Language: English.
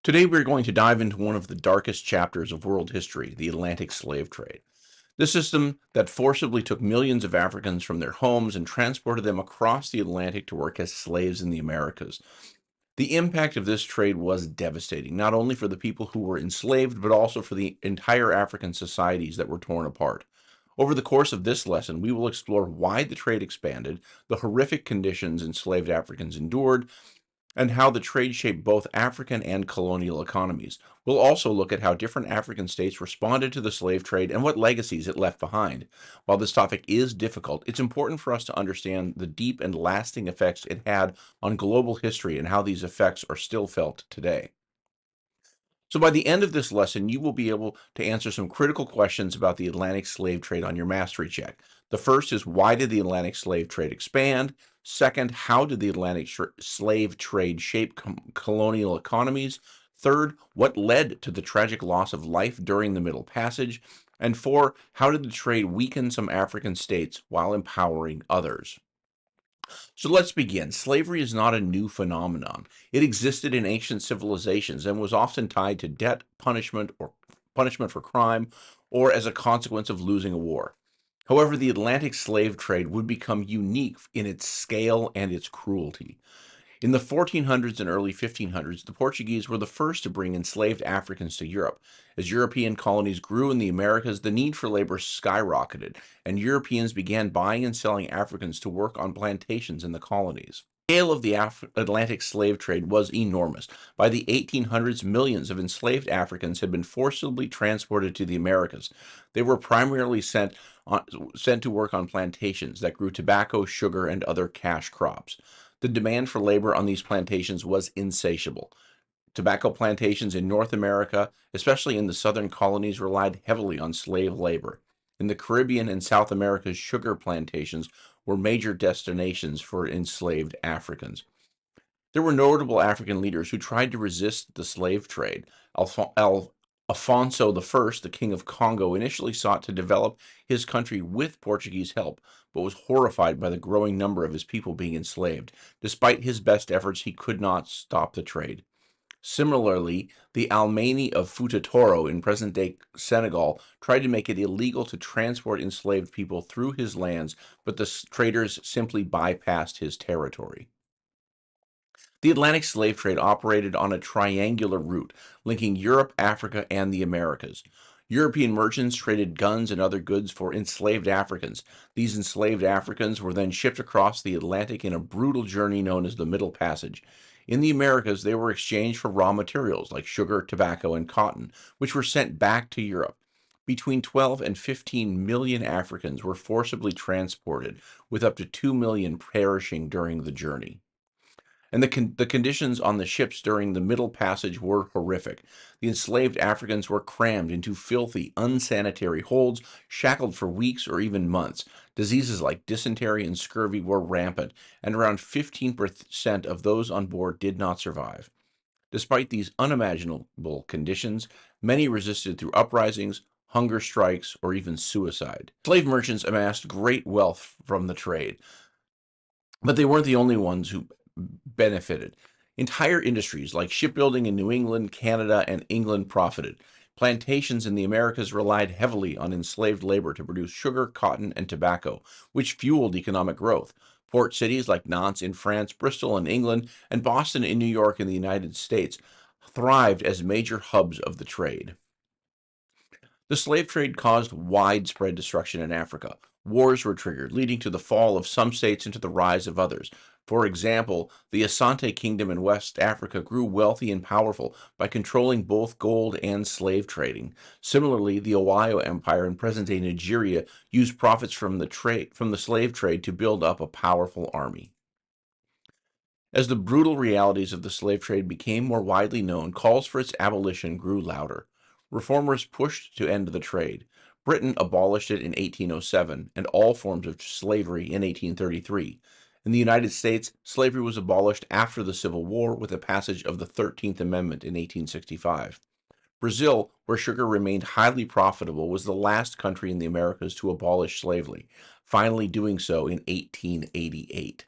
Today, we're going to dive into one of the darkest chapters of world history, the Atlantic slave trade. This system that forcibly took millions of Africans from their homes and transported them across the Atlantic to work as slaves in the Americas. The impact of this trade was devastating, not only for the people who were enslaved, but also for the entire African societies that were torn apart. Over the course of this lesson, we will explore why the trade expanded, the horrific conditions enslaved Africans endured, and how the trade shaped both African and colonial economies. We'll also look at how different African states responded to the slave trade and what legacies it left behind. While this topic is difficult, it's important for us to understand the deep and lasting effects it had on global history and how these effects are still felt today. So, by the end of this lesson, you will be able to answer some critical questions about the Atlantic slave trade on your mastery check. The first is, why did the Atlantic slave trade expand? Second, how did the Atlantic slave trade shape colonial economies? Third, what led to the tragic loss of life during the Middle Passage? And four, how did the trade weaken some African states while empowering others? So let's begin. Slavery is not a new phenomenon. It existed in ancient civilizations and was often tied to debt, punishment, or punishment for crime, or as a consequence of losing a war. However, the Atlantic slave trade would become unique in its scale and its cruelty. In the 1400s and early 1500s, the Portuguese were the first to bring enslaved Africans to Europe. As European colonies grew in the Americas, the need for labor skyrocketed, and Europeans began buying and selling Africans to work on plantations in the colonies. The scale of the Atlantic slave trade was enormous. By the 1800s, millions of enslaved Africans had been forcibly transported to the Americas. They were primarily sent to work on plantations that grew tobacco, sugar, and other cash crops. The demand for labor on these plantations was insatiable. Tobacco plantations in North America, especially in the southern colonies, relied heavily on slave labor. In the Caribbean and South America's sugar plantations were major destinations for enslaved Africans. There were notable African leaders who tried to resist the slave trade. Alfonso I, the King of Congo, initially sought to develop his country with Portuguese help, but was horrified by the growing number of his people being enslaved. Despite his best efforts, he could not stop the trade. Similarly, the Almaini of Futa Toro in present-day Senegal tried to make it illegal to transport enslaved people through his lands, but the traders simply bypassed his territory. The Atlantic slave trade operated on a triangular route linking Europe, Africa, and the Americas. European merchants traded guns and other goods for enslaved Africans. These enslaved Africans were then shipped across the Atlantic in a brutal journey known as the Middle Passage. In the Americas, they were exchanged for raw materials like sugar, tobacco, and cotton, which were sent back to Europe. Between 12 and 15 million Africans were forcibly transported, with up to 2 million perishing during the journey. And the conditions on the ships during the Middle Passage were horrific. The enslaved Africans were crammed into filthy, unsanitary holds, shackled for weeks or even months. Diseases like dysentery and scurvy were rampant, and around 15% of those on board did not survive. Despite these unimaginable conditions, many resisted through uprisings, hunger strikes, or even suicide. Slave merchants amassed great wealth from the trade, but they weren't the only ones who benefited. Entire industries like shipbuilding in New England, Canada, and England profited. Plantations in the Americas relied heavily on enslaved labor to produce sugar, cotton, and tobacco, which fueled economic growth. Port cities like Nantes in France, Bristol in England, and Boston in New York in the United States thrived as major hubs of the trade. The slave trade caused widespread destruction in Africa. Wars were triggered, leading to the fall of some states and to the rise of others. For example, the Asante Kingdom in West Africa grew wealthy and powerful by controlling both gold and slave trading. Similarly, the Owayo Empire in present-day Nigeria used profits from the slave trade to build up a powerful army. As the brutal realities of the slave trade became more widely known, calls for its abolition grew louder. Reformers pushed to end the trade. Britain abolished it in 1807 and all forms of slavery in 1833. In the United States, slavery was abolished after the Civil War with the passage of the 13th Amendment in 1865. Brazil, where sugar remained highly profitable, was the last country in the Americas to abolish slavery, finally doing so in 1888.